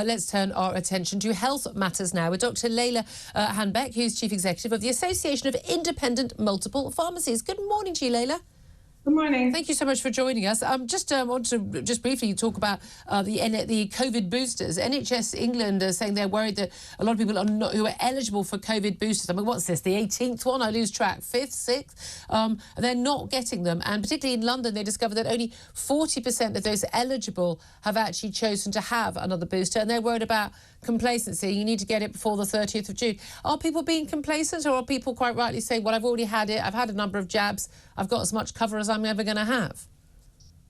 Let's turn our attention to health matters now with Dr. Leila Hanbeck, who's Chief Executive of the Association of Independent Multiple Pharmacies. Good morning to you, Leila. Good morning. Thank you so much for joining us. Just want to briefly talk about the COVID boosters. NHS England are saying they're worried that a lot of people are not, who are eligible for COVID boosters. I mean, what's this, the 18th one? I lose track. 5th, 6th? They're not getting them. And particularly in London, they discovered that only 40% of those eligible have actually chosen to have another booster. And they're worried about complacency. You need to get it before the 30th of June. Are people being complacent, or are people quite rightly saying, well, I've already had it, I've had a number of jabs, I've got as much cover as I'm ever going to have?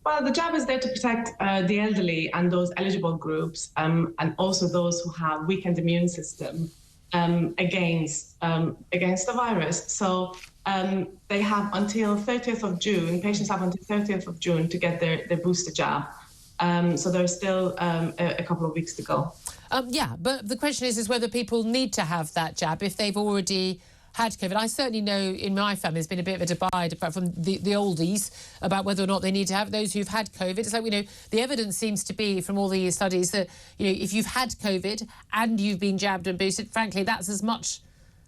Well, the jab is there to protect the elderly and those eligible groups, and also those who have weakened immune system against the virus. So they have until 30th of June, patients have until 30th of June to get their booster jab. So there's still a couple of weeks to go. Yeah, but the question is whether people need to have that jab if they've already had COVID. I certainly know in my family there's been a bit of a divide apart from the oldies about whether or not they need to have those who've had COVID. It's like, the evidence seems to be from all the studies that, if you've had COVID and you've been jabbed and boosted, frankly, that's as much,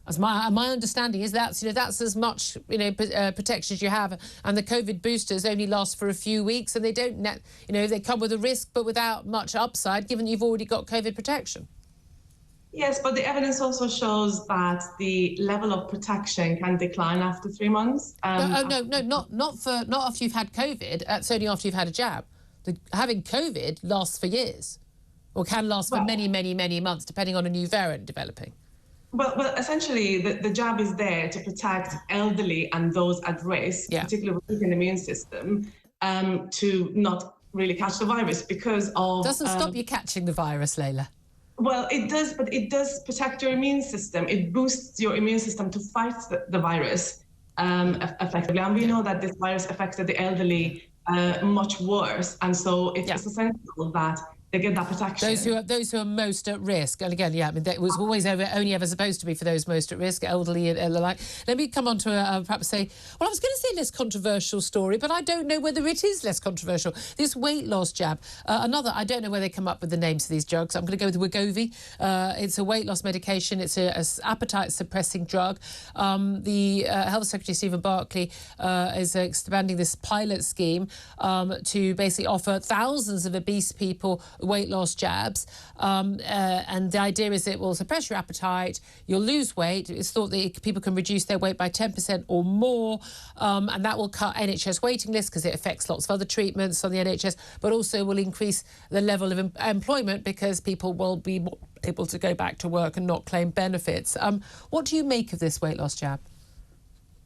as my understanding is that's as much protection as you have, and the COVID boosters only last for a few weeks, and they don't they come with a risk but without much upside, given you've already got COVID protection. Yes, but the evidence also shows that the level of protection can decline after 3 months. Not after you've had COVID. It's only after you've had a jab. Having COVID lasts for years, or can last for many, many, many months, depending on a new variant developing. Well, essentially, the jab is there to protect elderly and those at risk, particularly with an immune system, to not really catch the virus because of... Doesn't stop you catching the virus, Leila. Well, it does, but it does protect your immune system. It boosts your immune system to fight the virus effectively. And we know that this virus affected the elderly much worse. And so it's essential that they get that protection. Those who are most at risk. And again, it was always only ever supposed to be for those most at risk, elderly and the like. Let me come on to perhaps say, well, I was going to say less controversial story, but I don't know whether it is less controversial. This weight loss jab. I don't know where they come up with the names of these drugs. I'm going to go with Wegovy. It's a weight loss medication. It's a appetite suppressing drug. The Health Secretary, Stephen Barclay, is expanding this pilot scheme to basically offer thousands of obese people weight loss jabs, and the idea is it will suppress your appetite, you'll lose weight. It's thought that people can reduce their weight by 10% or more, and that will cut NHS waiting lists because it affects lots of other treatments on the NHS, but also will increase the level of employment because people will be able to go back to work and not claim benefits. What do you make of this weight loss jab?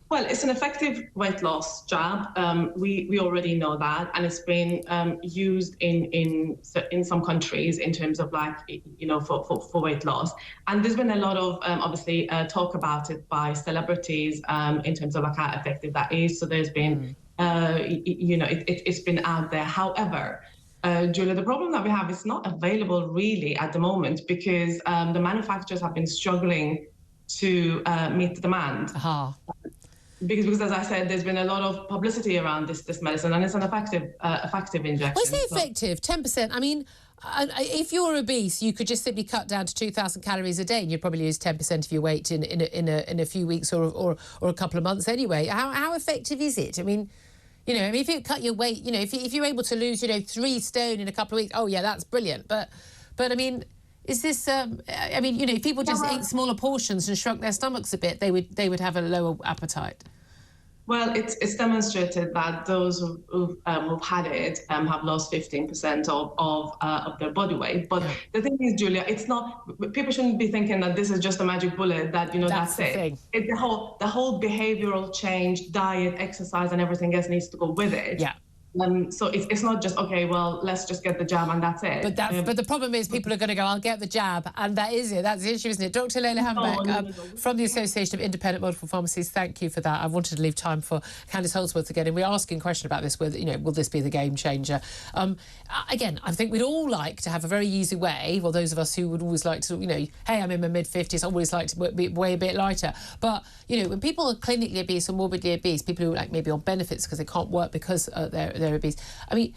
Well, it's an effective weight loss jab. We already know that, and it's been used in some countries in terms of for weight loss. And there's been a lot of obviously talk about it by celebrities in terms of how effective that is. So there's been it's been out there. However, Julia, the problem that we have is not available really at the moment because the manufacturers have been struggling to meet the demand. Because, as I said, there's been a lot of publicity around this medicine, and it's an effective injection. Well, is it effective? 10%. I mean, if you're obese, you could just simply cut down to 2,000 calories a day, and you'd probably lose 10% of your weight in a few weeks or a couple of months anyway. How effective is it? I mean, if you cut your weight, if you're able to lose, 3 stone in a couple of weeks, oh yeah, that's brilliant. But I mean, is this? If people just ate smaller portions and shrunk their stomachs a bit, they would have a lower appetite. Well, it's demonstrated that those who've had it have lost 15% of their body weight. But the thing is, Julia, it's not. People shouldn't be thinking that this is just a magic bullet. That's it. It's the whole behavioural change, diet, exercise, and everything else needs to go with it. Yeah. So it's not just, okay, well, let's just get the jab and that's it. But the problem is people are going to go, I'll get the jab, and that is it. That's the issue, isn't it? Dr. Leila Hanbeck, from the Association of Independent Multiple Pharmacies, thank you for that. I wanted to leave time for Candice Holdsworth to get in. We're asking a question about this, will this be the game changer? Again, I think we'd all like to have a very easy way, well, those of us who would always like to, hey, I'm in my mid-50s, I always like to be way a bit lighter. But, when people are clinically obese or morbidly obese, people who are maybe on benefits because they can't work because they're obese, I mean,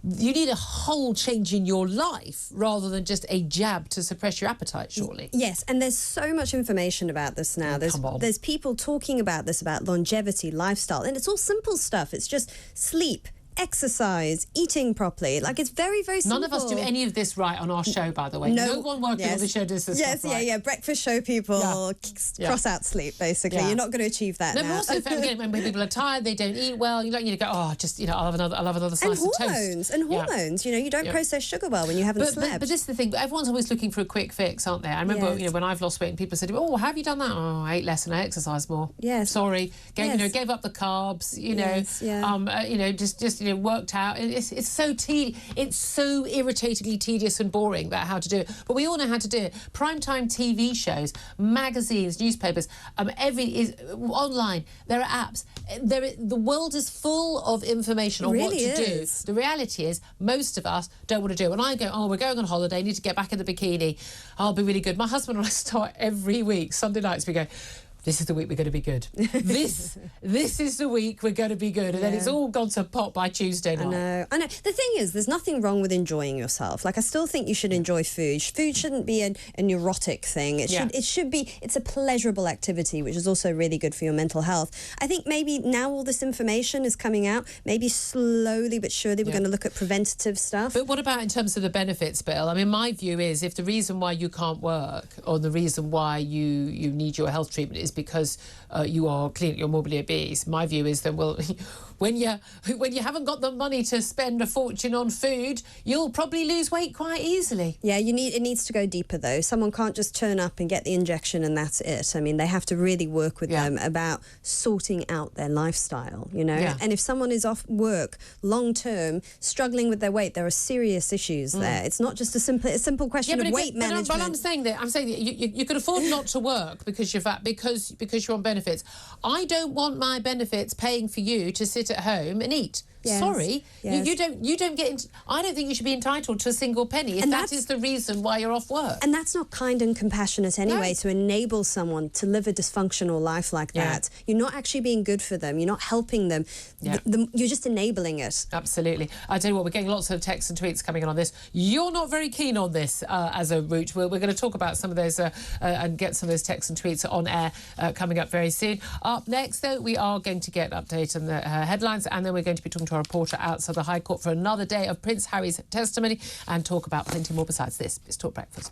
you need a whole change in your life rather than just a jab to suppress your appetite, surely. Yes, and there's so much information about this now. There's people talking about this, about longevity, lifestyle, and it's all simple stuff. It's just sleep, exercise, eating properly. Like, it's very, very simple. None of us do any of this right on our show, by the way. No one working on the show does this stuff right. Yeah. Breakfast show people cross out sleep, basically. You're not going to achieve that now. But also, again, when people are tired, they don't eat well, you don't need to go, oh, just, I'll have another slice of toast. And hormones. You don't process sugar well when you haven't slept. But this is the thing. Everyone's always looking for a quick fix, aren't they? I remember, when I've lost weight and people said, oh, have you done that? Oh, I ate less and I exercised more. Yes. Sorry. Gave up the carbs, just worked out. It's so it's so irritatingly tedious and boring about how to do it. But we all know how to do it. Primetime TV shows, magazines, newspapers, online. There are apps. The world is full of information on what to do. The reality is, most of us don't want to do it. When I go, we're going on holiday, need to get back in the bikini, I'll be really good. My husband and I start every week, Sunday nights, we go, this is the week we're going to be good. This is the week we're going to be good. And then it's all gone to pot by Tuesday night. I know. The thing is, there's nothing wrong with enjoying yourself. Like, I still think you should enjoy food. Food shouldn't be a neurotic thing. It should be, it's a pleasurable activity, which is also really good for your mental health. I think maybe now all this information is coming out, maybe slowly but surely we're going to look at preventative stuff. But what about in terms of the benefits, Bill? I mean, my view is, if the reason why you can't work or the reason why you need your health treatment is because you are you're morbidly obese, my view is that, well, when you haven't got the money to spend a fortune on food, you'll probably lose weight quite easily. Yeah, it needs to go deeper, though. Someone can't just turn up and get the injection and that's it. I mean, they have to really work with them about sorting out their lifestyle, And if someone is off work long term, struggling with their weight, there are serious issues there. It's not just a simple question of weight management. But I'm saying that you can afford not to work because you're fat, because you're on benefits. I don't want my benefits paying for you to sit at home and eat. Yes. Sorry, yes. You don't get. I don't think you should be entitled to a single penny if that is the reason why you're off work. And that's not kind and compassionate anyway. To enable someone to live a dysfunctional life like that. You're not actually being good for them. You're not helping them. You're just enabling it. Absolutely. I tell you what, we're getting lots of texts and tweets coming in on this. You're not very keen on this as a route. We're going to talk about some of those and get some of those texts and tweets on air coming up very soon. Up next, though, we are going to get an update on the headlines, and then we're going to be talking to our reporter outside the High Court for another day of Prince Harry's testimony and talk about plenty more besides this. It's Talk Breakfast.